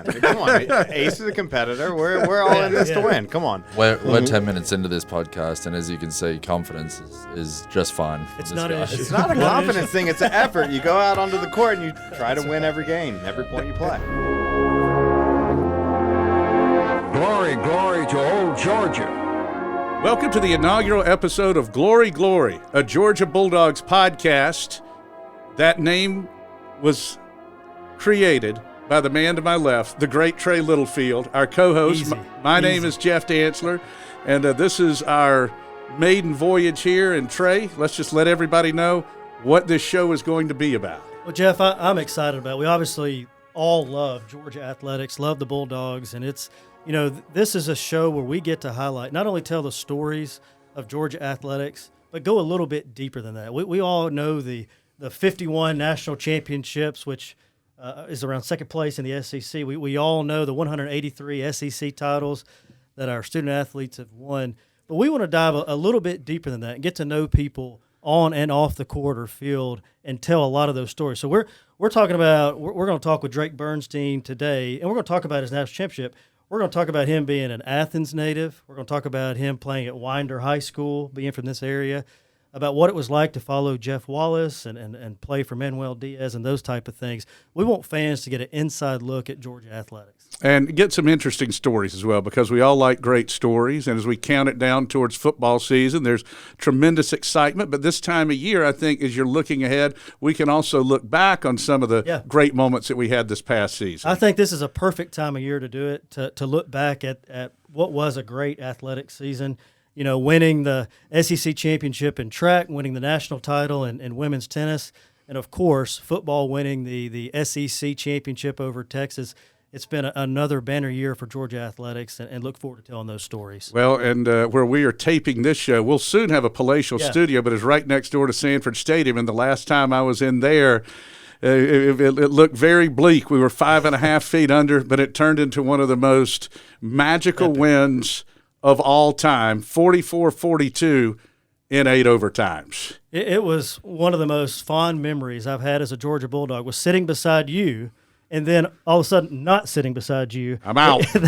Come on, Ace is a competitor. We're all in this to win. Come on. We're 10 minutes into this podcast, and as you can see, confidence is just fine. It's not an issue. It's not a confidence thing. It's an effort. You go out onto the court and you try to win every game, every point you play. Glory, glory to old Georgia. Welcome to the inaugural episode of Glory, Glory, a Georgia Bulldogs podcast. That name was created by the man to my left, the great Trey Littlefield, our co-host. My name is Jeff Dantzler, and this is our maiden voyage here. And Trey, let's just let everybody know what this show is going to be about. Well, Jeff, I'm excited about it. We obviously all love Georgia athletics, love the Bulldogs, and it's, you know, this is a show where we get to highlight, not only tell the stories of Georgia athletics, but go a little bit deeper than that. We all know the 51 national championships, which is around second place in the SEC. We all know the 183 SEC titles that our student athletes have won. But we want to dive a little bit deeper than that and get to know people on and off the court or field and tell a lot of those stories. So we're talking about, we're going to talk with Drake Bernstein today, and we're going to talk about his national championship. We're going to talk about him being an Athens native. We're going to talk about him playing at Winder High School, being from this area, about what it was like to follow Jeff Wallace and play for Manuel Diaz and those type of things. We want fans to get an inside look at Georgia athletics. And get some interesting stories as well, because we all like great stories. And as we count it down towards football season, there's tremendous excitement. But this time of year, I think, as you're looking ahead, we can also look back on some of the great moments that we had this past season. I think this is a perfect time of year to do it, to look back at what was a great athletic season. You know, winning the SEC championship in track, winning the national title in women's tennis, and, of course, football winning the SEC championship over Texas. It's been another banner year for Georgia athletics, and look forward to telling those stories. Well, and where we are taping this show, we'll soon have a palatial studio, but it's right next door to Sanford Stadium, and the last time I was in there, it looked very bleak. We were 5.5 feet under, but it turned into one of the most magical wins of all time, 44-42 in 8 overtimes. It was one of the most fond memories I've had as a Georgia Bulldog, was sitting beside you and then all of a sudden not sitting beside you. I'm out. In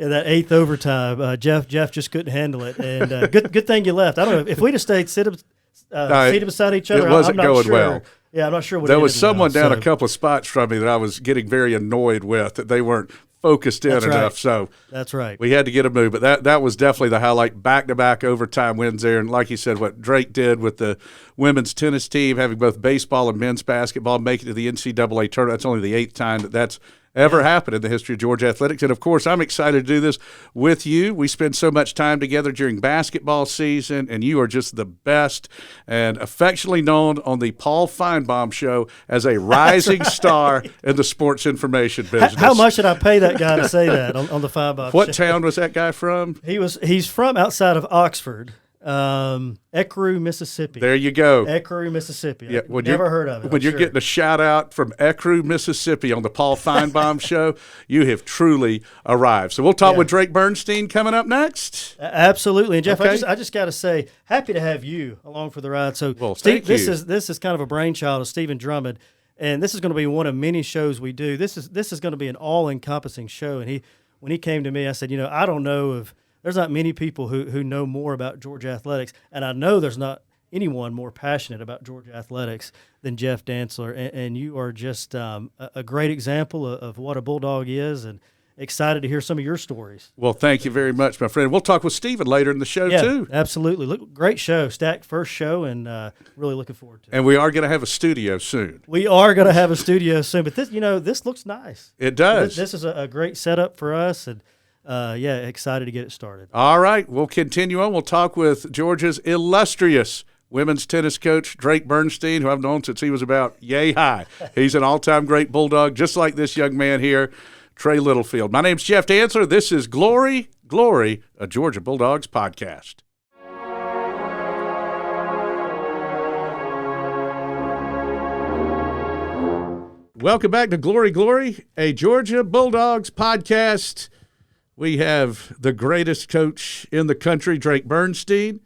that 8th overtime. Jeff just couldn't handle it. And good thing you left. I don't know, if we'd have stayed seated beside each other, it wasn't I'm not going sure. well. Yeah, I'm not sure what there was someone down a couple of spots from me that I was getting very annoyed with, that they weren't focused in enough. Right. So that's right. We had to get a move, but that was definitely the highlight. Back-to-back overtime wins there, and like you said, what Drake did with the women's tennis team, having both baseball and men's basketball make it to the NCAA tournament. That's only the 8th time that's ever happened in the history of Georgia athletics. And, of course, I'm excited to do this with you. We spend so much time together during basketball season, and you are just the best, and affectionately known on the Paul Feinbaum Show as a rising star in the sports information business. How much did I pay that guy to say that on the Feinbaum Show? What town was that guy from? He's from outside of Oxford. Ecru, Mississippi. There you go. Ecru, Mississippi. Yeah, never heard of it. When you're getting a shout out from Ecru, Mississippi on the Paul Feinbaum Show, you have truly arrived. So we'll talk with Drake Bernstein coming up next. Absolutely. And Jeff, okay. I just got to say, happy to have you along for the ride. So Steve, this is kind of a brainchild of Stephen Drummond, and this is going to be one of many shows we do. This is going to be an all-encompassing show. And when he came to me, I said, I don't know if there's not many people who know more about Georgia athletics, and I know there's not anyone more passionate about Georgia athletics than Jeff Dantzler, and you are just a great example of what a Bulldog is, and excited to hear some of your stories. Well, thank you very much, my friend. We'll talk with Stephen later in the show, too. Absolutely. Great show, stacked first show, and really looking forward to it. And we are going to have a studio soon. We are going to have a studio soon, but this looks nice. It does. This is a great setup for us, and excited to get it started. All right, we'll continue on. We'll talk with Georgia's illustrious women's tennis coach, Drake Bernstein, who I've known since he was about yay high. He's an all-time great Bulldog, just like this young man here, Trey Littlefield. My name's Jeff Dantzler. This is Glory, Glory, a Georgia Bulldogs podcast. Welcome back to Glory, Glory, a Georgia Bulldogs podcast. We have the greatest coach in the country, Drake Bernstein,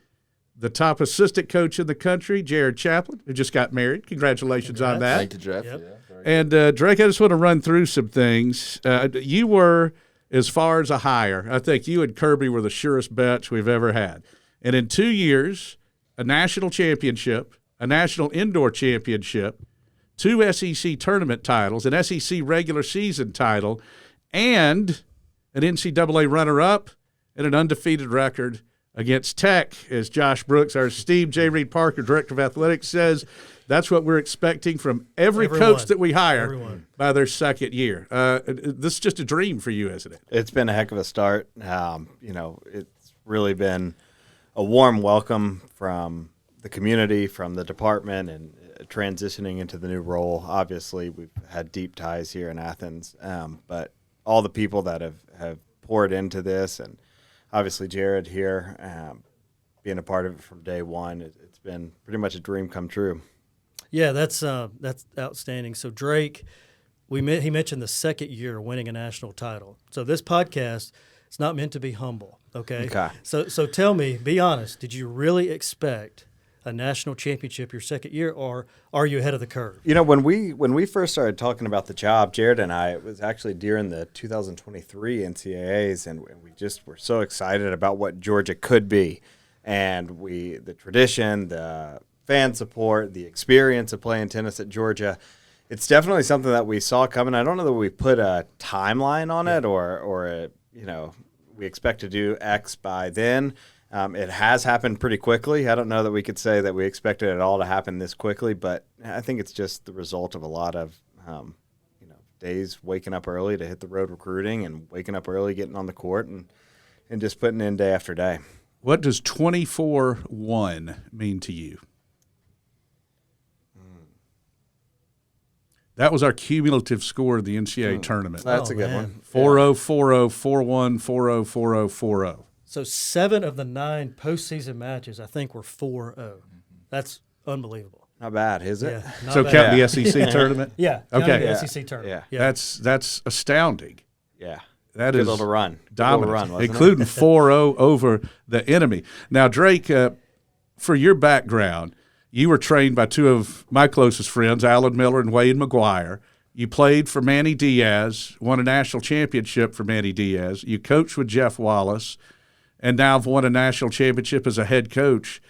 the top assistant coach in the country, Jarryd Chaplin, who just got married. Congratulations on that. Thank you, Jeff. Yep. Yeah, very And Drake, I just want to run through some things. You were, as far as a hire, I think you and Kirby were the surest bets we've ever had. And in 2 years, a national championship, a national indoor championship, 2 SEC tournament titles, an SEC regular season title, and an NCAA runner-up, and an undefeated record against Tech, as Josh Brooks, our esteemed Jarryd Parker, Director of Athletics, says. That's what we're expecting from everyone, coach that we hire by their second year. This is just a dream for you, isn't it? It's been a heck of a start. It's really been a warm welcome from the community, from the department, and transitioning into the new role. Obviously, we've had deep ties here in Athens, but all the people that have poured into this, and obviously Jarryd here, being a part of it from day one, it's been pretty much a dream come true. Yeah, that's outstanding. So Drake, he mentioned the second year winning a national title. So this podcast, it's not meant to be humble, okay? So tell me, be honest, did you really expect a national championship your second year, or are you ahead of the curve? When we first started talking about the job, Jarryd and I, it was actually during the 2023 NCAAs, and we just were so excited about what Georgia could be, and the tradition, the fan support, the experience of playing tennis at Georgia. It's definitely something that we saw coming. I don't know that we put a timeline on it or we expect to do X by then. It has happened pretty quickly. I don't know that we could say that we expected it all to happen this quickly, but I think it's just the result of a lot of days waking up early to hit the road recruiting and waking up early, getting on the court, and just putting in day after day. What does 24-1 mean to you? That was our cumulative score of the NCAA tournament. That's a good one. 4-0, 4-0, 4-1, 4-0, 4-0, 4-0. So 7 of the 9 postseason matches, I think, were 4-0. That's unbelievable. Not bad, is it? Yeah, so count the SEC tournament? Yeah. Okay. The SEC tournament. Yeah. That's astounding. Yeah. That Good is little run. Dominant, Little run, including 4-0 over the enemy. Now, Drake, for your background, you were trained by 2 of my closest friends, Alan Miller and Wade McGuire. You played for Manny Diaz, won a national championship for Manny Diaz. You coached with Jeff Wallace, and now have won a national championship as a head coach.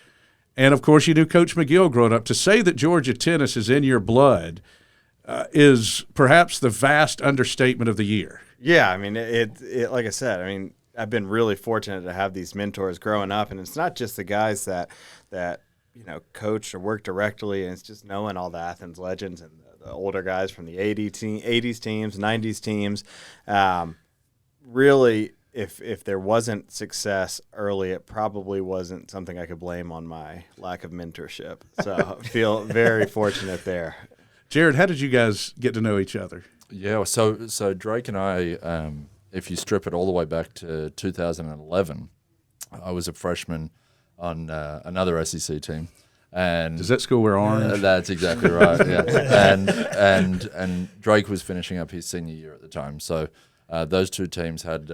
And, of course, you knew Coach McGill growing up. To say that Georgia tennis is in your blood is perhaps the vast understatement of the year. Yeah, I mean, it like I said, I mean, I've been really fortunate to have these mentors growing up, and it's not just the guys that coach or work directly, and it's just knowing all the Athens legends and the older guys from the 80s teams, 90s teams. Really, if there wasn't success early, it probably wasn't something I could blame on my lack of mentorship. So I feel very fortunate there. Jarryd, how did you guys get to know each other? Yeah, so Drake and I, if you strip it all the way back to 2011, I was a freshman on another SEC team, and does that school wear orange? That's exactly right. Yeah, and Drake was finishing up his senior year at the time. So those 2 teams had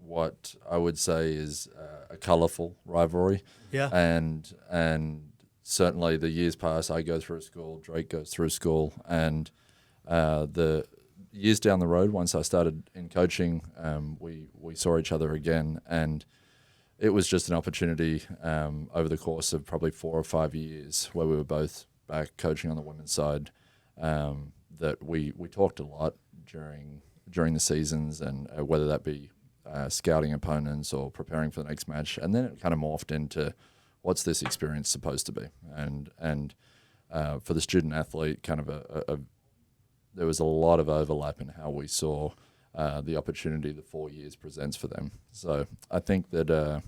what I would say is a colourful rivalry. Yeah, and certainly the years pass. I go through school, Drake goes through school, and the years down the road, once I started in coaching, we saw each other again, and it was just an opportunity over the course of probably 4 or 5 years where we were both back coaching on the women's side, that we talked a lot during the seasons, and whether that be scouting opponents or preparing for the next match. And then it kind of morphed into what's this experience supposed to be. And for the student athlete, kind of there was a lot of overlap in how we saw the opportunity the 4 years presents for them. So I think that,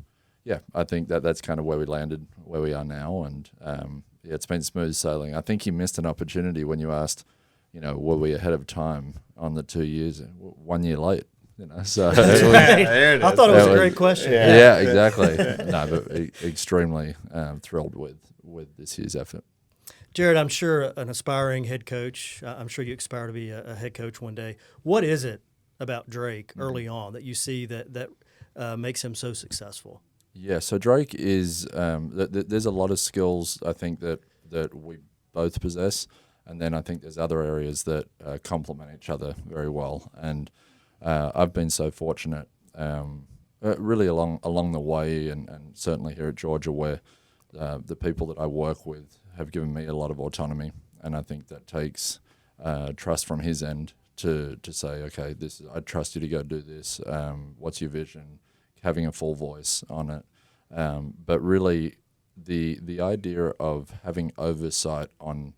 that's kind of where we landed, where we are now. And it's been smooth sailing. I think you missed an opportunity when you asked, were we ahead of time on the 2 years? 1 year late, So there it is. I thought it was a great question. Yeah, exactly. No, but extremely thrilled with this year's effort. Jarryd, I'm sure an aspiring head coach. I'm sure you aspire to be a head coach one day. What is it about Drake early on that you see that makes him so successful? Yeah, so Drake is there's a lot of skills I think that we both possess. And then I think there's other areas that complement each other very well. And I've been so fortunate really along the way, and certainly here at Georgia, where the people that I work with have given me a lot of autonomy. And I think that takes trust from his end to say, okay, I trust you to go do this. What's your vision? Having a full voice on it. But really, the idea of having oversight on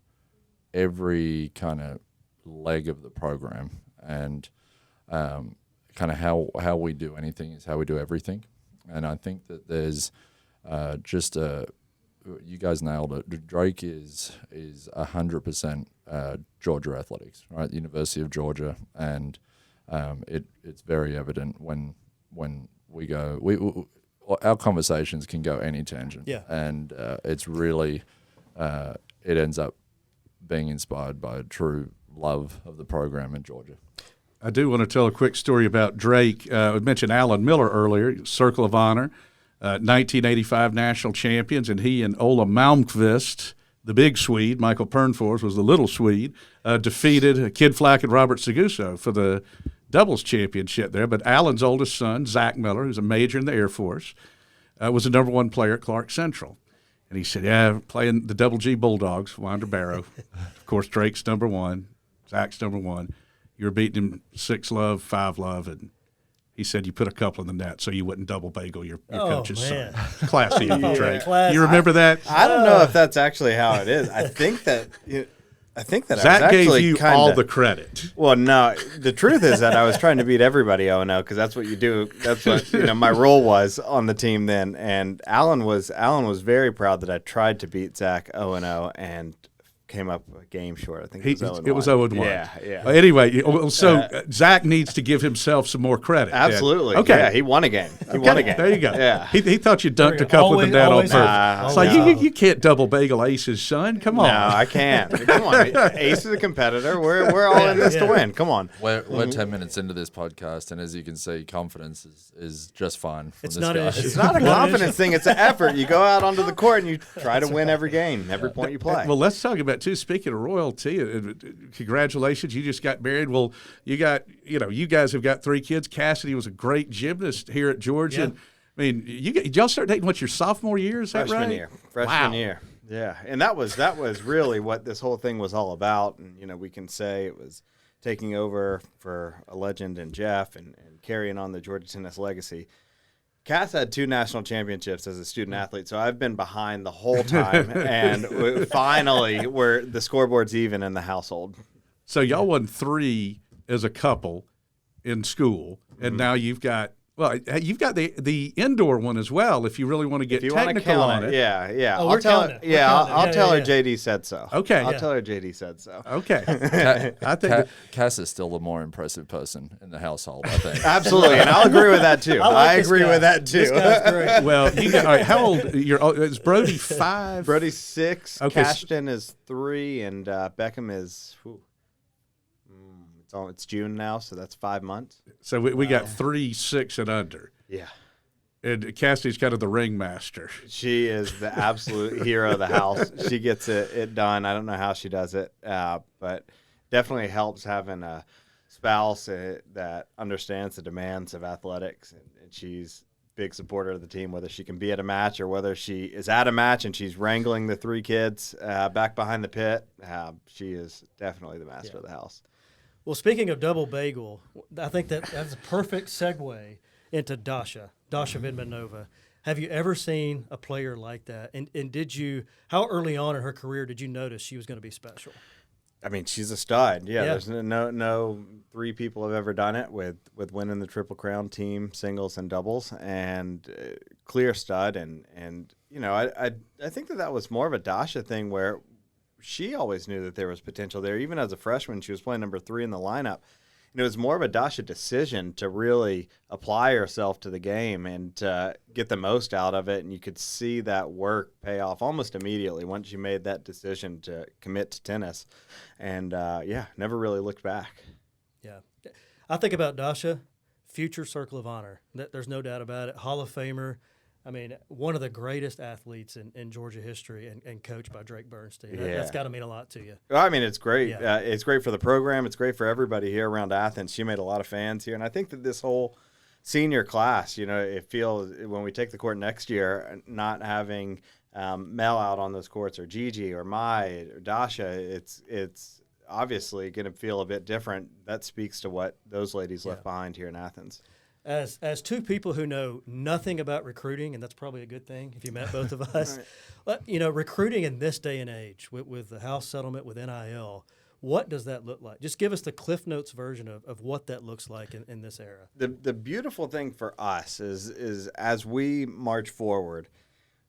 every kind of leg of the program, and kind of how we do anything is how we do everything. And I think that there's you guys nailed it. Drake is 100% Georgia athletics, right? University of Georgia, and it's very evident when we go. Our conversations can go any tangent, and it's really it ends up being inspired by a true love of the program in Georgia. I do want to tell a quick story about Drake. I mentioned Alan Miller earlier, Circle of Honor, 1985 national champions, and he and Ola Malmqvist, the big Swede, Michael Pernfors was the little Swede, defeated Kid Flack and Robert Seguso for the doubles championship there. But Alan's oldest son, Zach Miller, who's a major in the Air Force, was the number one player at Clark Central. And he said, yeah, playing the Double G Bulldogs, Wander Barrow. Of course, Drake's number one, Zach's number one. You were beating him 6-love, 5-love, and he said you put a couple in the net so you wouldn't double bagel your coach's son. Classy of you, Drake. Classy. You remember that? I don't know if that's actually how it is. I think that Zach gave you all the credit. Well, no, the truth is that I was trying to beat everybody 0-0 because that's what you do. That's what my role was on the team then. And Alan was very proud that I tried to beat Zach 0-0 and came up a game short. I think it was 0-1. Yeah. Anyway, so Zach needs to give himself some more credit. Absolutely. Yeah. Okay. Yeah, he won a game. There you go. Yeah. He thought you dunked a couple in the net on purpose. It's like, you can't double bagel Ace's son. Come on. No, I can't. Come on. Ace is a competitor. We're all in this to win. Come on. We're 10 minutes into this podcast, and as you can see, confidence is just fine from It's this not guy. an issue. It's not a confidence thing. It's an effort. You go out onto the court and you try to win every game, every point you play. Well, let's talk about, too, speaking of royalty, congratulations, you just got married. Well, you guys have got 3 kids. Cassidy was a great gymnast here at Georgia. Yeah. I mean, did y'all start dating, your sophomore year? Is that right? Freshman year. Yeah, and that was really what this whole thing was all about. And, we can say it was taking over for a legend in Jeff and carrying on the Georgia tennis legacy. Cass had 2 national championships as a student athlete, so I've been behind the whole time, and finally, the scoreboard's even in the household. So y'all won 3 as a couple in school, and now you've got the indoor one as well. If you really want to get technical on it, yeah. Oh, I'll tell her JD said so. Okay, I'll tell her JD said so. Okay, I think Cass is still the more impressive person in the household, I think. Absolutely, and I'll agree with that too. I agree with that too. This guy's great. Well, all right, how old? Is Brody 5? Brody's 6. Okay. Cashton is 3, and Beckham is. It's June now, so that's 5 months. So we got 3, 6, and under. Yeah. And Cassie's kind of the ringmaster. She is the absolute hero of the house. She gets it done. I don't know how she does it, but definitely helps having a spouse that understands the demands of athletics, and she's a big supporter of the team, whether she can be at a match or whether she is at a match and she's wrangling the 3 kids back behind the pit. She is definitely the master of the house. Well, speaking of double bagel, I think that's a perfect segue into Dasha Vidmanova. Have you ever seen a player like that? And how early on in her career did you notice she was going to be special? I mean, she's a stud. Yeah. There's no 3 people have ever done it with winning the Triple Crown team, singles and doubles, and clear stud. And I think that was more of a Dasha thing where she always knew that there was potential there. Even as a freshman, she was playing number 3 in the lineup. And it was more of a Dasha decision to really apply herself to the game and get the most out of it. And you could see that work pay off almost immediately once you made that decision to commit to tennis. And, never really looked back. Yeah. I think about Dasha, future Circle of Honor. There's no doubt about it. Hall of Famer. I mean, one of the greatest athletes in Georgia history and coached by Drake Bernstein. Yeah. That's got to mean a lot to you. Well, I mean, it's great. Yeah. It's great for the program. It's great for everybody here around Athens. She made a lot of fans here. And I think that this whole senior class, it feels when we take the court next year, not having Mel out on those courts or Gigi or Mai or Dasha, it's obviously going to feel a bit different. That speaks to what those ladies left behind here in Athens. As two people who know nothing about recruiting, and that's probably a good thing if you met both of us, Right. but, recruiting in this day and age with the house settlement, with NIL, what does that look like? Just give us the Cliff Notes version of what that looks like in this era. The beautiful thing for us is as we march forward,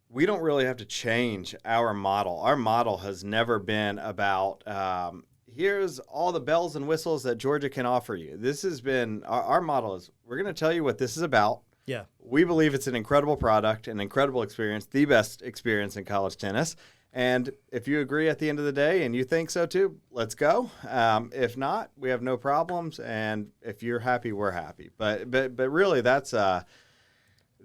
we don't really have to change our model. Our model has never been about here's all the bells and whistles that Georgia can offer you. This has been our model is we're going to tell you what this is about. Yeah. We believe it's an incredible product, an incredible experience, the best experience in college tennis. And if you agree at the end of the day and you think so too, let's go. If not, we have no problems. And if you're happy, we're happy. But really, that's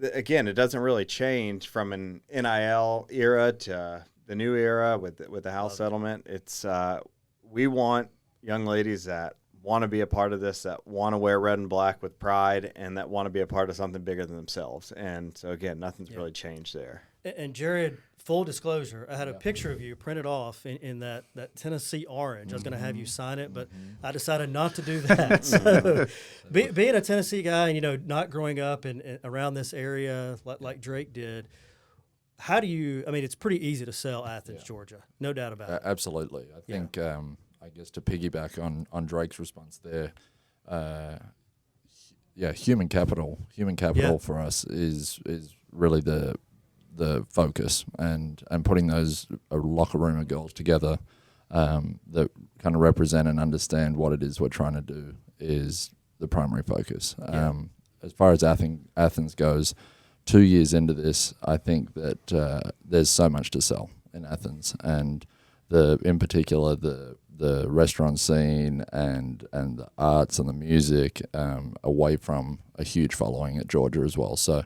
again, it doesn't really change from an NIL era to the new era with the house settlement. It's we want young ladies that want to be a part of this, that want to wear red and black with pride, and that want to be a part of something bigger than themselves. And so, again, nothing's really changed there. And Jarryd, full disclosure, I had a picture of you printed off in that Tennessee orange. I was going to have you sign it, but I decided not to do that. So being a Tennessee guy and, not growing up in around this area like Drake did, how do you – I mean, it's pretty easy to sell Athens, Georgia. No doubt about it. Absolutely. I think, I guess to piggyback on Drake's response there, human capital for us is really the focus and putting those locker room of girls together that kind of represent and understand what it is we're trying to do is the primary focus. As far as Athens goes, 2 years into this, I think that there's so much to sell in Athens, and in particular the restaurant scene and the arts and the music away from a huge following at Georgia as well. So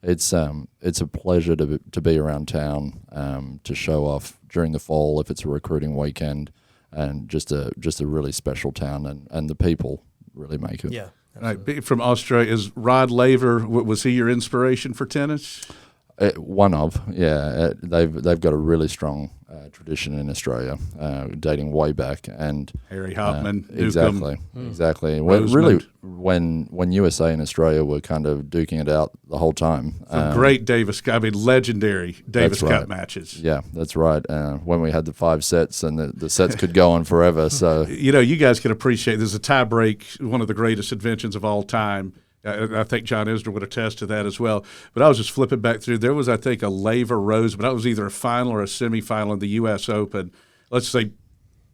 it's a pleasure to be around town to show off during the fall if it's a recruiting weekend, and just a really special town, and the people really make it. Yeah. Right, from Australia, is Rod Laver, was he your inspiration for tennis? One of, they've got a really strong tradition in Australia, dating way back, and Harry Hopman, exactly. Rosemond. When USA and Australia were kind of duking it out the whole time. Great legendary Davis Cup matches. Yeah, that's right. When we had the 5 sets, and the sets could go on forever. So you guys can appreciate there's a tie break, one of the greatest inventions of all time. I think John Isner would attest to that as well. But I was just flipping back through. There was, I think, a Laver Rose, but that was either a final or a semifinal in the U.S. Open. Let's say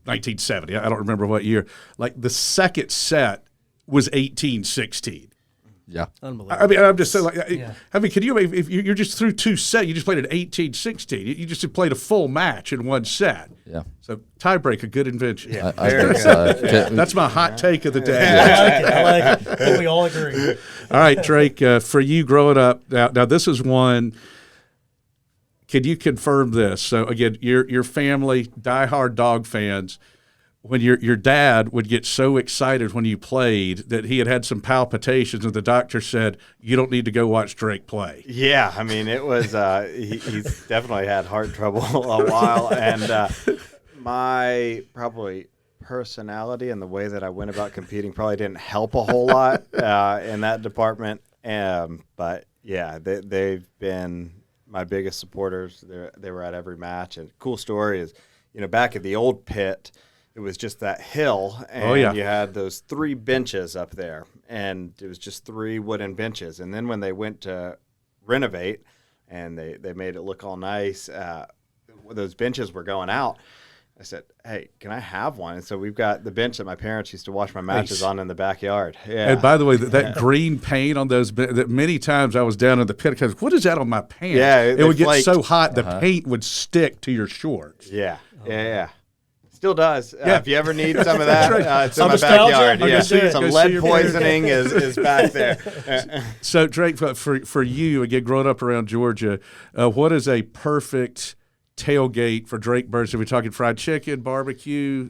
1970. I don't remember what year. Like the second set was 18-16. Yeah, unbelievable. I mean, I'm just saying. I mean, can you? If you're just through 2 sets, you just played an 18-16. You just played a full match in 1 set. Yeah. So tiebreak, a good invention. Yeah, I think so. That's my hot take of the day. I like it. I think we all agree. All right, Drake. For you growing up, now this is one. Can you confirm this? So again, your family, diehard dog fans. When your dad would get so excited when you played that he had some palpitations, and the doctor said, "You don't need to go watch Drake play." Yeah, I mean, it was he's definitely had heart trouble a while, and my probably personality and the way that I went about competing probably didn't help a whole lot in that department. But yeah, they've been my biggest supporters. They were at every match. And cool story is, back at the old pit, it was just that hill, and you had those 3 benches up there, and it was just 3 wooden benches. And then when they went to renovate, and they made it look all nice, those benches were going out. I said, "Hey, can I have one?" And so we've got the bench that my parents used to watch my matches on in the backyard. Yeah. And by the way, that green paint on those, that many times I was down in the pit because what is that on my pants? Yeah, it would get so hot the paint would stick to your shorts. Yeah. Still does. Yeah. If you ever need some of that, it's in Some my nostalgia? backyard. Okay, Yeah. good. Some Go see lead your parents. poisoning is back there. So, Drake, for you, again, growing up around Georgia, what is a perfect tailgate for Drake Bernstein? Are we talking fried chicken, barbecue?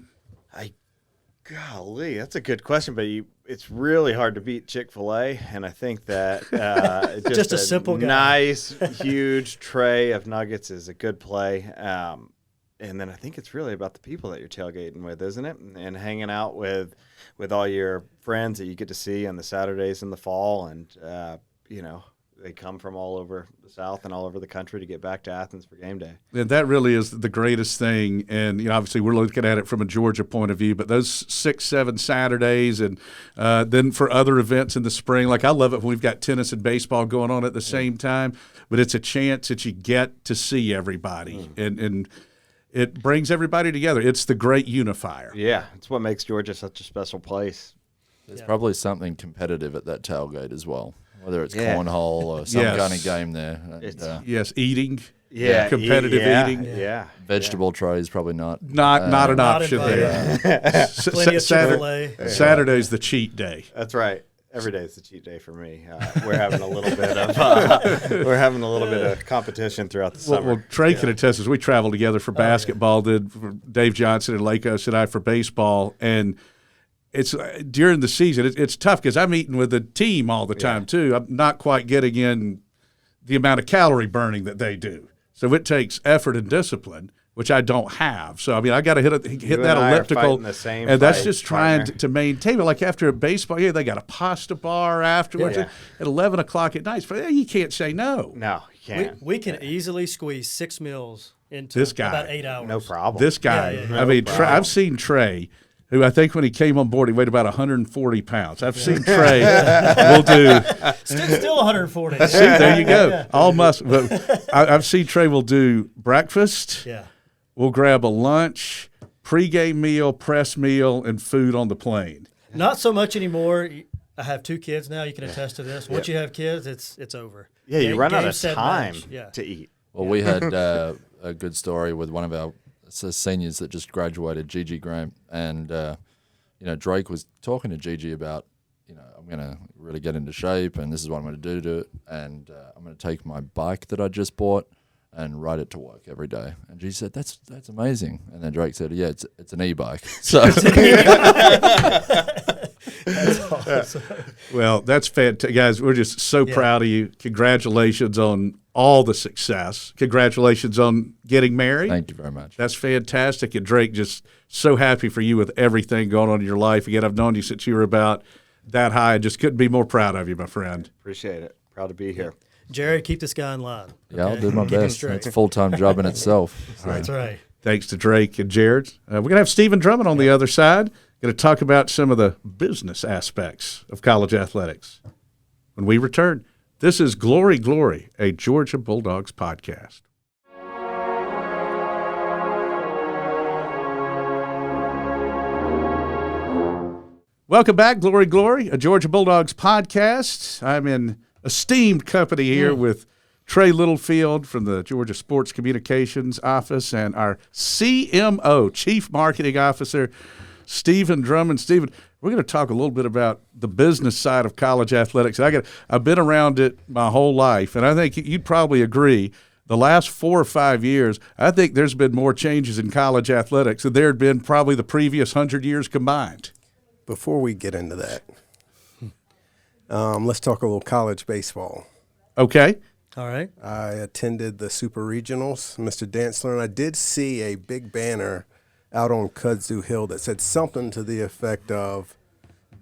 Golly, that's a good question, but it's really hard to beat Chick-fil-A, and I think that Just a simple guy. nice, huge tray of nuggets is a good play. And then I think it's really about the people that you're tailgating with, isn't it? And hanging out with all your friends that you get to see on the Saturdays in the fall, and they come from all over the South and all over the country to get back to Athens for game day. And that really is the greatest thing. And, obviously we're looking at it from a Georgia point of view, but those 6-7 Saturdays and then for other events in the spring, like I love it when we've got tennis and baseball going on at the same time, but it's a chance that you get to see everybody and it brings everybody together. It's the great unifier. Yeah, it's what makes Georgia such a special place. There's probably something competitive at that tailgate as well, whether it's cornhole or some Yes. kind of game there. And, Yes, eating. Yeah, competitive eating. Yeah. vegetable trays probably not. Not an Not option invited. there. Plenty of Chick-fil-A. Saturday's the cheat day. That's right. Every day is the cheat day for me. We're having a little bit of competition throughout the summer. Well, Trey can attest as we traveled together for basketball, did for Dave Johnson and Lakos and I for baseball, and it's during the season. It's tough because I'm eating with the team all the time too. I'm not quite getting in the amount of calorie burning that they do. So it takes effort and discipline, which I don't have. So, I got to hit that elliptical. And that's just trying to maintain it. Like after a baseball, they got a pasta bar afterwards at 11 o'clock at night. But you can't say no. No, you can't. We can easily squeeze 6 meals into This guy. about 8 hours. No problem. This guy, Yeah. I've seen Trey, who I think when he came on board, he weighed about 140 pounds. I've seen Trey will do. Still 140. See, there you go. All muscle. But I've seen Trey will do breakfast. Yeah. We'll grab a lunch, pregame meal, press meal, and food on the plane. Not so much anymore. I have 2 kids now. You can attest to this. Once you have kids, it's over. Yeah, you run out Game, of set, time match. to eat. Well, we had a good story with one of our seniors that just graduated, Gigi Graham, and Drake was talking to Gigi about, I'm going to really get into shape, and this is what I'm going to do, and I'm going to take my bike that I just bought and ride it to work every day. And Gigi said, "That's amazing." And then Drake said, "Yeah, it's an e-bike." So. That's awesome. Well, that's fantastic. Guys, we're just so proud of you. Congratulations on all the success. Congratulations on getting married. Thank you very much. That's fantastic. And Drake, just so happy for you with everything going on in your life. Again, I've known you since you were about that high. I just couldn't be more proud of you, my friend. Appreciate it. Proud to be here. Jarryd, keep this guy in line. Yeah, I'll okay? do my Keep him best. straight. It's a full-time job in itself. So. That's right. Thanks to Drake and Jarryd. We're going to have Stephen Drummond on the other side. Going to talk about some of the business aspects of college athletics. When we return, this is Glory, Glory, a Georgia Bulldogs podcast. Welcome back, Glory, Glory, a Georgia Bulldogs podcast. I'm in esteemed company here with Trey Littlefield from the Georgia Sports Communications Office and our CMO, Chief Marketing Officer, Stephen Drummond. Stephen, we're going to talk a little bit about the business side of college athletics. I've been around it my whole life, and I think you'd probably agree. The last 4 or 5 years, I think there's been more changes in college athletics than there had been probably the previous 100 years combined. Before we get into that, let's talk a little college baseball. Okay. All right. I attended the Super Regionals, Mr. Dantzler, and I did see a big banner out on Kudzu Hill that said something to the effect of,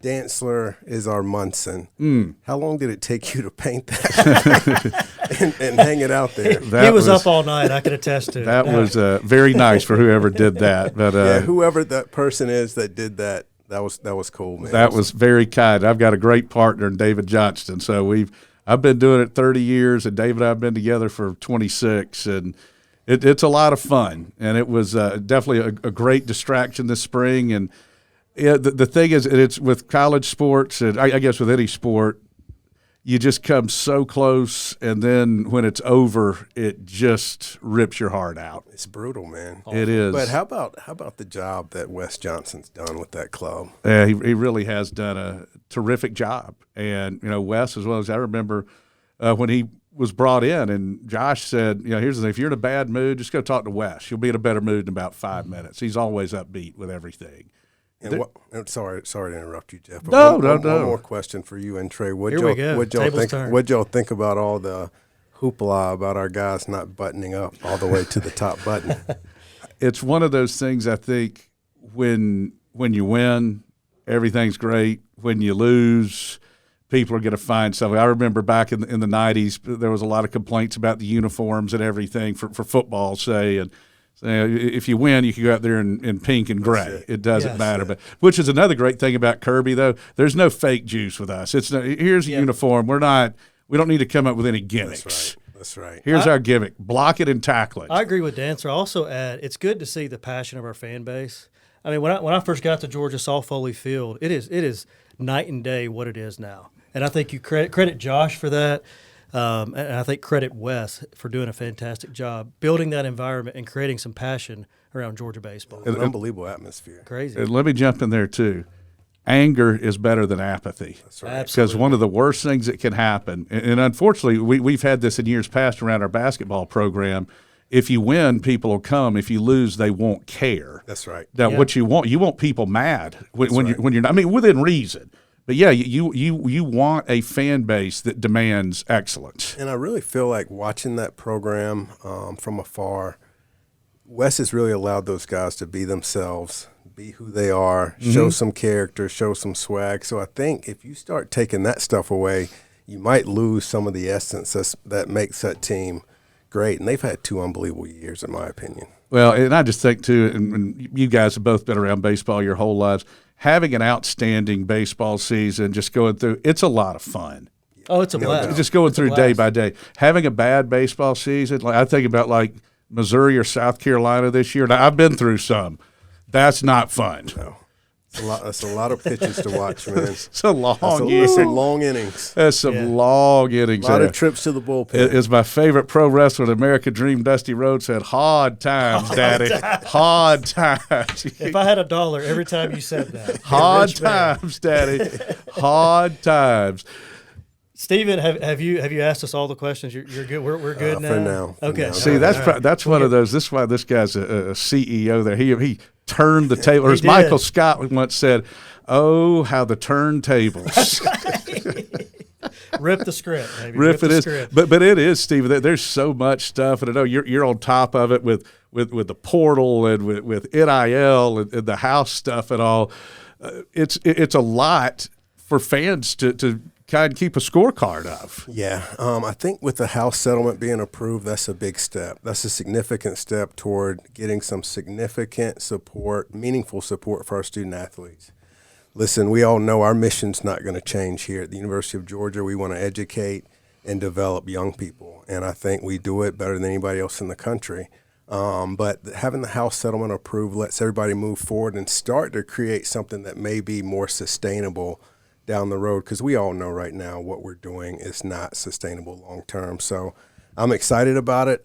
"Dantzler is our Munson." How long did it take you to paint that and hang it out there? He was up all night. I can attest to. That was very nice for whoever did that. But whoever that person is that did that, that was cool, man. that was very kind. I've got a great partner in David Johnston. So I've been doing it 30 years, and David and I have been together for 26, and it's a lot of fun. And it was definitely a great distraction this spring. And the thing is, it's with college sports, and I guess with any sport, you just come so close, and then when it's over, it just rips your heart out. It's brutal, man. It is. But how about the job that Wes Johnson's done with that club? Yeah, he really has done a terrific job. And, Wes, as well as I remember when he was brought in, and Josh said, here's the thing, if you're in a bad mood, just go talk to Wes. You'll be in a better mood in about 5 minutes. He's always upbeat with everything. And sorry to interrupt you, Jeff. But No. One more question for you and Trey. What'd y'all think about all the hoopla about our guys not buttoning up all the way to the top button? It's one of those things, I think, when you win, everything's great. When you lose, people are going to find something. I remember back in the 90s, there was a lot of complaints about the uniforms and everything for football, say, and if you win, you can go out there in pink and gray. It doesn't matter. But which is another great thing about Kirby, though. There's no fake juice with us. Here's a uniform. We don't need to come up with any gimmicks. That's right. Here's our gimmick: block it and tackle it. I agree with Dantzler. I also add, it's good to see the passion of our fan base. I mean, when I first got to Georgia, saw Foley Field, it is night and day what it is now. And I think you credit Josh for that. And I think credit Wes for doing a fantastic job building that environment and creating some passion around Georgia baseball. An unbelievable atmosphere. Crazy. And let me jump in there, too. Anger is better than apathy. That's right. Absolutely. Because one of the worst things that can happen, and unfortunately we've had this in years past around our basketball program, if you win, people will come. If you lose, they won't care. That's right. Now, what you want people mad when you're not. I mean, within reason. But yeah, you want a fan base that demands excellence. And I really feel like watching that program from afar, Wes has really allowed those guys to be themselves, be who they are, show some character, show some swag. So I think if you start taking that stuff away, you might lose some of the essence that makes that team great. And they've had 2 unbelievable years, in my opinion. Well, and I just think, too, and you guys have both been around baseball your whole lives, having an outstanding baseball season, just going through, it's a lot of fun. Oh, it's a blast. Just going through day by day. Having a bad baseball season, like I think about like Missouri or South Carolina this year, and I've been through some. That's not fun. No. That's a lot of pitches to watch, man. It's a long year. Some long innings. That's some long innings. A lot of trips to the bullpen. As my favorite pro wrestler, American Dream, Dusty Rhodes, said, hard times, Daddy. Hard times. If I had $1 every time you said that. Hard times, Daddy. Hard times. Steven, have you asked us all the questions? You're good. We're good now. For now. Okay. See, that's one of those. This is why this guy's a CEO there. He turned the table. Or as Michael Scott once said, "Oh, how the turntables." Rip the script, baby. Rip it the is. script. But it is, Steve. There's so much stuff, and I know you're on top of it with the portal and with NIL and the house stuff and all. It's a lot for fans to kind of keep a scorecard of. Yeah, I think with the house settlement being approved, that's a big step. That's a significant step toward getting some significant support, meaningful support for our student athletes. Listen, we all know our mission's not going to change here at the University of Georgia. We want to educate and develop young people, and I think we do it better than anybody else in the country. But having the house settlement approved lets everybody move forward and start to create something that may be more sustainable down the road, because we all know right now what we're doing is not sustainable long term. So I'm excited about it.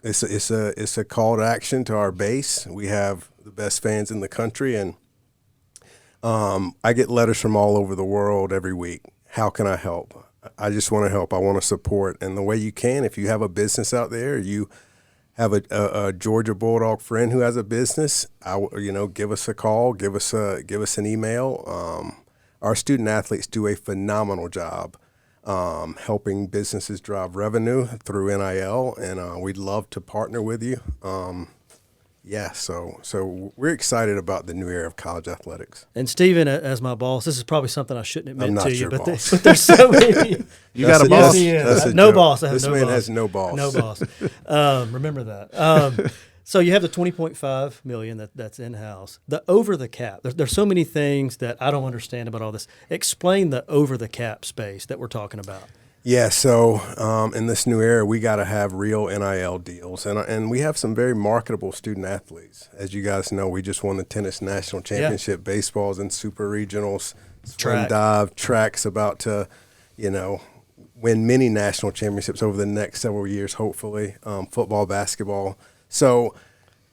It's a call to action to our base. We have the best fans in the country, and I get letters from all over the world every week. How can I help? I just want to help. I want to support. And the way you can, if you have a business out there, you have a Georgia Bulldog friend who has a business, give us a call, give us an email. Our student athletes do a phenomenal job helping businesses drive revenue through NIL, and we'd love to partner with you. So we're excited about the new era of college athletics. And Steven, as my boss, this is probably something I shouldn't admit to you, but boss. but there's so many. You got a boss? Yes, no boss. I have this no man boss. has no boss. No boss. Remember that. So you have the $20.5 million that's in-house. The over the cap. There's so many things that I don't understand about all this. Explain the over the cap space that we're talking about. Yeah, so in this new era, we got to have real NIL deals, and we have some very marketable student athletes. As you guys know, we just won the tennis national championship, baseballs and super regionals, swim, dive, track's about to win many national championships over the next several years, hopefully, football, basketball. So,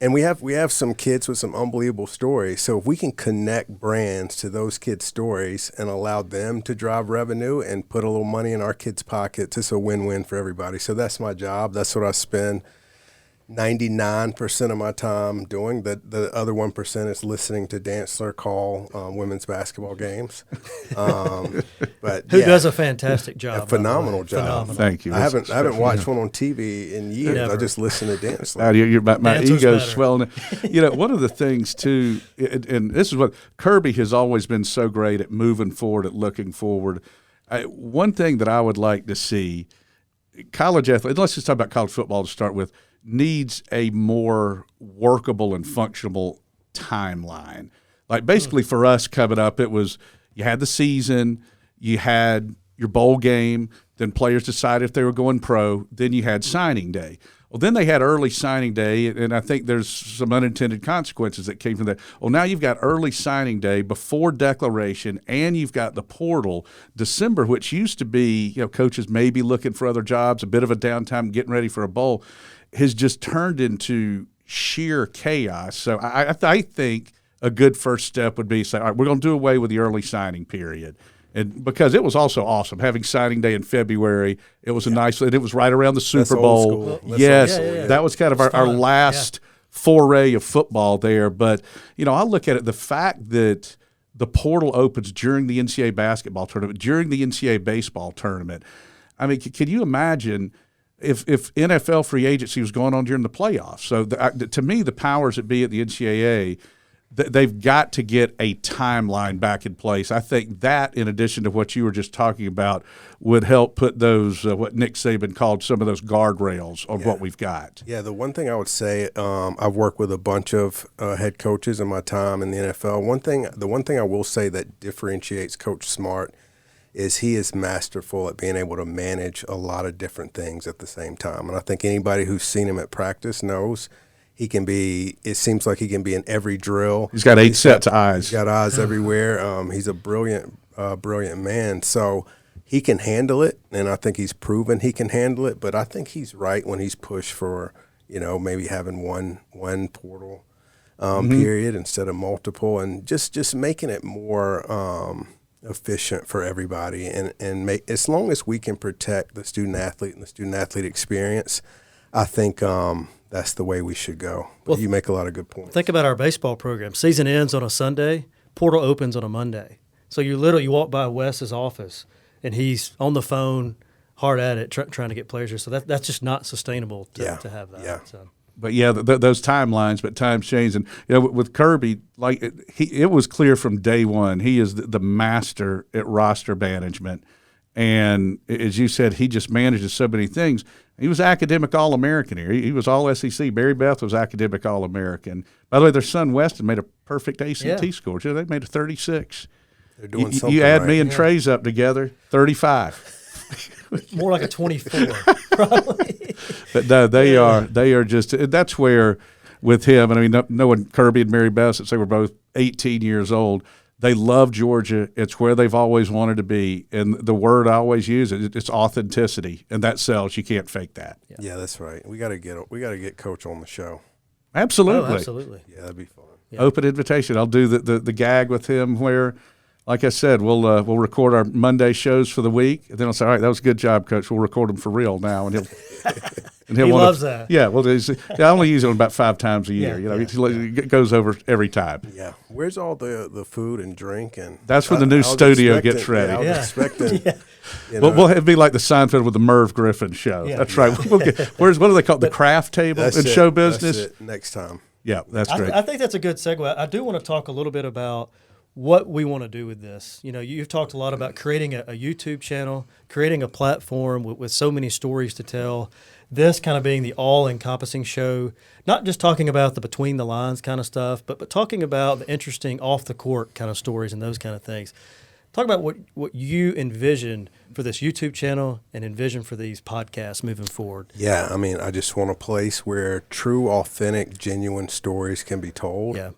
and we have some kids with some unbelievable stories. So if we can connect brands to those kids' stories and allow them to drive revenue and put a little money in our kids' pockets, it's a win-win for everybody. So that's my job. That's what I spend 99% of my time doing. The other 1% is listening to Dantzler call women's basketball games. But Who does a fantastic job. A phenomenal job. Phenomenal. Thank you. I haven't watched one on TV in years. Never. I just listen to Dantzler. My Dantzler's ego's better. swelling. One of the things too, and this is what Kirby has always been so great at moving forward, at looking forward. One thing that I would like to see, college athletes, let's just talk about college football to start with, needs a more workable and functional timeline. Like basically for us coming up, it was you had the season, you had your bowl game, then players decided if they were going pro, then you had signing day. Well, then they had early signing day, and I think there's some unintended consequences that came from that. Well, now you've got early signing day before declaration, and you've got the portal. December, which used to be, coaches maybe looking for other jobs, a bit of a downtime, getting ready for a bowl, has just turned into sheer chaos. So I think a good first step would be say, all right, we're going to do away with the early signing period. And because it was also awesome having signing day in February, it was a nice, and it was right around the Super old Bowl. school. That's Yes, old school, yeah. that was kind of our last foray of football there. But I look at it, the fact that the portal opens during the NCAA basketball tournament, during the NCAA baseball tournament. I mean, can you imagine if NFL free agency was going on during the playoffs? So to me, the powers that be at the NCAA, they've got to get a timeline back in place. I think that, in addition to what you were just talking about, would help put those, what Nick Saban called some of those guardrails on what we've got. Yeah, the one thing I would say, I've worked with a bunch of head coaches in my time in the NFL. The one thing I will say that differentiates Coach Smart is he is masterful at being able to manage a lot of different things at the same time. And I think anybody who's seen him at practice knows he can be, it seems like he can be in every drill. He's got eight sets of eyes. He's got eyes everywhere. He's a brilliant man. So he can handle it, and I think he's proven he can handle it. But I think he's right when he's pushed for, maybe having one portal period instead of multiple, and just making it more efficient for everybody. And as long as we can protect the student athlete and the student athlete experience, I think that's the way we should go. But you make a lot of good points. Think about our baseball program. Season ends on a Sunday, portal opens on a Monday. So you walk by Wes's office, and he's on the phone, hard at it, trying to get players here. So that's just not sustainable to have that. Yeah. So. But those timelines, but times change, and with Kirby, like it was clear from day one, he is the master at roster management, and as you said, he just manages so many things. He was academic All-American here. He was all SEC. Barry Beth was academic All-American. By the way, their son Weston made a perfect ACT score. They made a 36. They're doing something You add right. me and Trey's up together, 35. More like a 24, probably. But no, they are just. That's where with him. And I mean, knowing Kirby and Mary Beth, since they were both 18 years old, they love Georgia. It's where they've always wanted to be. And the word I always use is it's authenticity, and that sells. You can't fake that. Yeah, that's right. We got to get Coach on the show. Absolutely. Oh, absolutely. Yeah, that'd be fun. Yeah. Open invitation. I'll do the gag with him where, like I said, we'll record our Monday shows for the week, and then I'll say, all right, that was a good job, Coach. We'll record them for real now, and he'll He wanna, loves that. Yeah, well, I only use it about 5 times a year. It goes over every time. Yeah. Where's all the food and drink? And That's when the new studio gets ready. I was expecting. Well, it'd be like the Seinfeld with the Merv Griffin show. Yeah. That's right. What do they call it? The craft table in show business? That's it. Next time. Yeah, that's great. I think that's a good segue. I do want to talk a little bit about what we want to do with this. You've talked a lot about creating a YouTube channel, creating a platform with so many stories to tell. This kind of being the all-encompassing show, not just talking about the between-the-lines kind of stuff, but talking about the interesting off-the-court kind of stories and those kind of things. Talk about what you envision for this YouTube channel and envision for these podcasts moving forward. Yeah, I mean, I just want a place where true, authentic, genuine stories can be told. Yeah.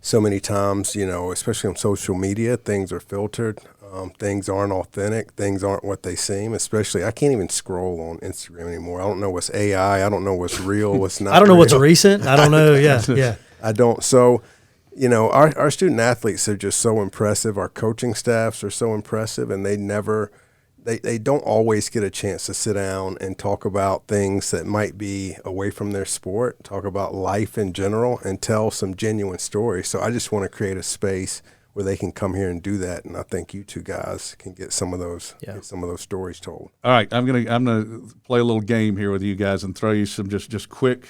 So many times, especially on social media, things are filtered. Things aren't authentic. Things aren't what they seem. Especially, I can't even scroll on Instagram anymore. I don't know what's AI. I don't know what's real. What's not. I don't know real. what's recent. I don't know. Yeah, yeah. I don't. So, our student athletes are just so impressive. Our coaching staffs are so impressive, and they don't always get a chance to sit down and talk about things that might be away from their sport, talk about life in general, and tell some genuine stories. So I just want to create a space where they can come here and do that, and I think you two guys can get some of those stories told. All right, I'm gonna play a little game here with you guys and throw you some just quick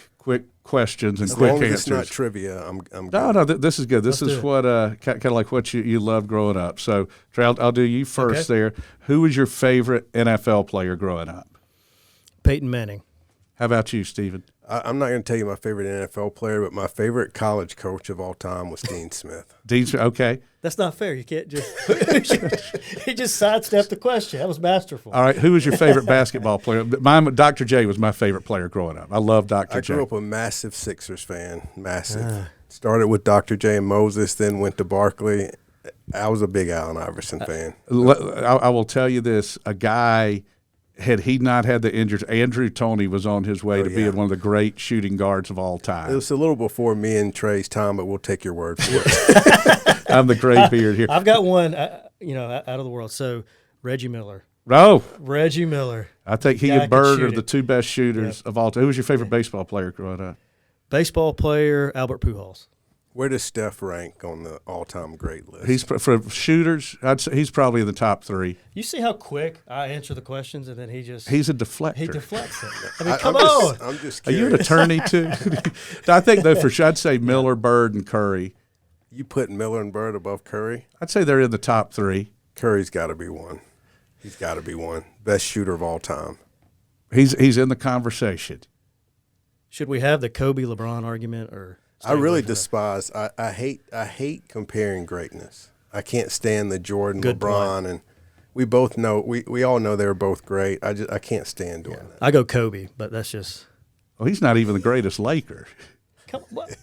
questions and quick answers. It's not trivia. I'm good. No, this is good. This Let's is do what kind of like what you loved growing up. So, Trey, I'll do you first there. Who was your favorite NFL player growing up? Peyton Manning. How about you, Stephen? I'm not going to tell you my favorite NFL player, but my favorite college coach of all time was Dean Smith. Dean Smith, okay. That's not fair. You can't just he just sidestepped the question. That was masterful. All right, who was your favorite basketball player? Dr. J was my favorite player growing up. I love Dr. J. I grew up a massive Sixers fan, massive. Started with Dr. J and Moses, then went to Barkley. I was a big Allen Iverson fan. I will tell you this, a guy – had he not had the injuries, Andrew Toney was on his way to being one of the great shooting guards of all time. It was a little before me and Trey's time, but we'll take your word for it. I'm the gray beard here. I've got one, out of the world. So Reggie Miller. Oh, Reggie Miller. I think he and Bird are the two best shooters of all time. Who was your favorite baseball player growing up? Baseball player, Albert Pujols. Where does Steph rank on the all-time great list? He's for shooters. I'd say he's probably in the top 3. You see how quick I answer the questions, and then he's a deflector. He deflects it. I mean, come on. I'm just Are curious. you an attorney too? I think though for sure I'd say Miller, Bird, and Curry. You put Miller and Bird above Curry? I'd say they're in the top 3. Curry's got to be one. He's got to be one. Best shooter of all time. He's in the conversation. Should we have the Kobe LeBron argument or? I really despise. I hate comparing greatness. I can't stand the Jordan, LeBron, and we both know. We all know they're both great. I can't stand doing that. I go Kobe, but that's just. Well, he's not even the greatest Laker. Come on, what?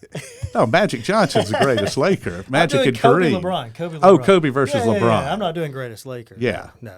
No, Magic Johnson's the greatest Laker. Magic and Kobe Kareem. LeBron. Oh, Kobe versus Yeah, LeBron. yeah. I'm not doing greatest Laker. Yeah. No.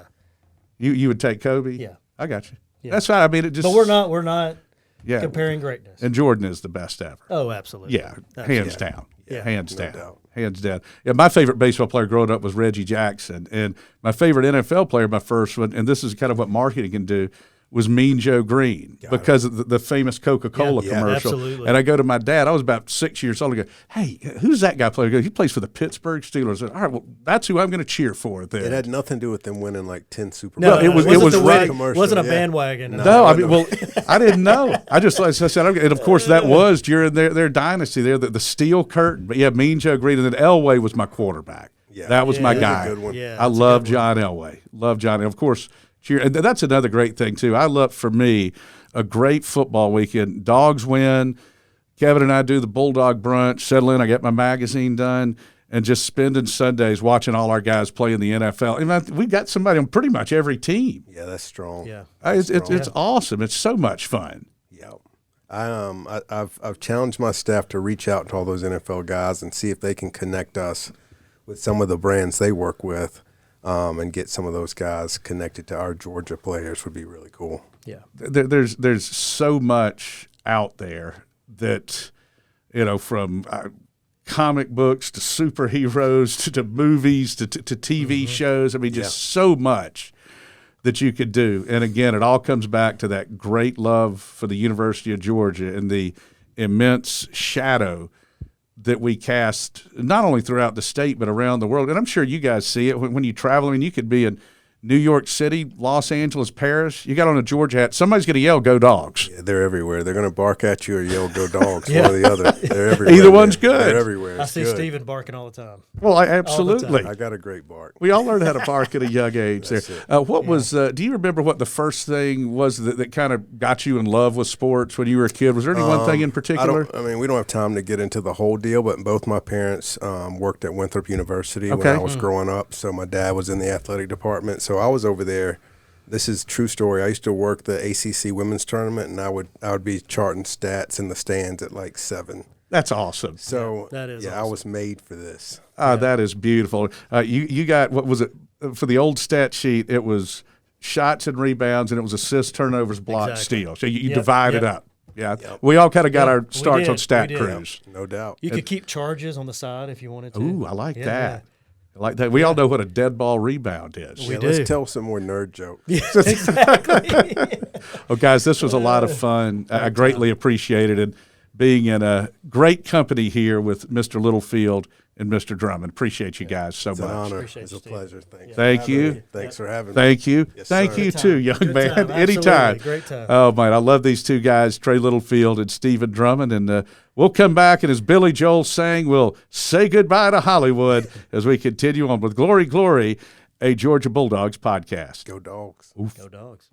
You would take Kobe? Yeah. I got you. Yeah. That's right. I mean, it just. But we're not yeah. comparing greatness. And Jordan is the best ever. Oh, absolutely. Yeah, hands down. Yeah. Hands No down. doubt. Hands down. Yeah, my favorite baseball player growing up was Reggie Jackson. And my favorite NFL player, my first one, and this is kind of what marketing can do, was Mean Joe Green because of the famous Coca-Cola commercial. Absolutely. And I go to my dad. I was about 6 years old. I go, hey, who's that guy playing? He plays for the Pittsburgh Steelers. All right, well, that's who I'm going to cheer for. There. It had nothing to do with them winning like 10 Super No, Bowls. it was the right. winning- wasn't a bandwagon. No, I mean, well, I didn't know. I just, like I said, and of course that was during their dynasty there, the steel curtain. But yeah, Mean Joe Green, and then Elway was my quarterback. Yeah. That was my Yeah, guy. good one. Yeah, I love John Elway. Love John. And of course, and that's another great thing too. I love, for me, a great football weekend. Dogs win. Kevin and I do the Bulldog brunch, settle in. I get my magazine done, and just spending Sundays watching all our guys play in the NFL. And we've got somebody on pretty much every team. Yeah, that's strong. Yeah. It's awesome. It's so much fun. Yeah. I've challenged my staff to reach out to all those NFL guys and see if they can connect us with some of the brands they work with, and get some of those guys connected to our Georgia players would be really cool. Yeah. There's so much out there that, from comic books to superheroes to movies to TV shows. I mean, just so much that you could do. And again, it all comes back to that great love for the University of Georgia and the immense shadow that we cast not only throughout the state but around the world. And I'm sure you guys see it when you travel. I mean, you could be in New York City, Los Angeles, Paris. You got on a Georgia hat. Somebody's going to yell, "Go Dogs!" Yeah, they're everywhere. They're going to bark at you or yell, "Go Dogs!" One or the other. They're everywhere. Either one's man. good. They're everywhere. I It's see good. Steven barking all the time. Well, absolutely. I got a great bark. We all learned how to bark at a young age there. That's Do you remember what the first thing was that kind of got you in love with sports when you were a kid? Was there any one thing in particular? We don't have time to get into the whole deal, but both my parents worked at Winthrop University when Okay. I was growing up. So my dad was in the athletic department. So I was over there. This is a true story. I used to work the ACC women's tournament, and I would be charting stats in the stands at like 7. That's awesome. So that is I awesome. was made for this. That is beautiful. You got, what was it, for the old stat sheet, it was shots and rebounds, and it was assists, turnovers, blocks, steals. So you divide it up. Yeah, we all kind of got our starts on Stat Cruise. No doubt. You could keep charges on the side if you wanted to. Ooh, I like that. I like that. We all know what a dead ball rebound is. We do. Let's tell some more nerd jokes. Exactly. Well, guys, this was a lot of fun. I greatly appreciated it. Being in a great company here with Mr. Littlefield and Mr. Drummond. Appreciate you guys so It's much. an honor. Appreciate It's you, a Steve. pleasure. Thanks. Thank you. Thanks for having me. Thank you. Yes, Thank sir. you Good too, time. young Good man. time. Anytime. Absolutely. Great time. Oh, man, I love these two guys, Trey Littlefield and Stephen Drummond. And we'll come back, and as Billy Joel sang, we'll say goodbye to Hollywood as we continue on with Glory, Glory, a Georgia Bulldogs podcast. Go Dogs. Go Dogs.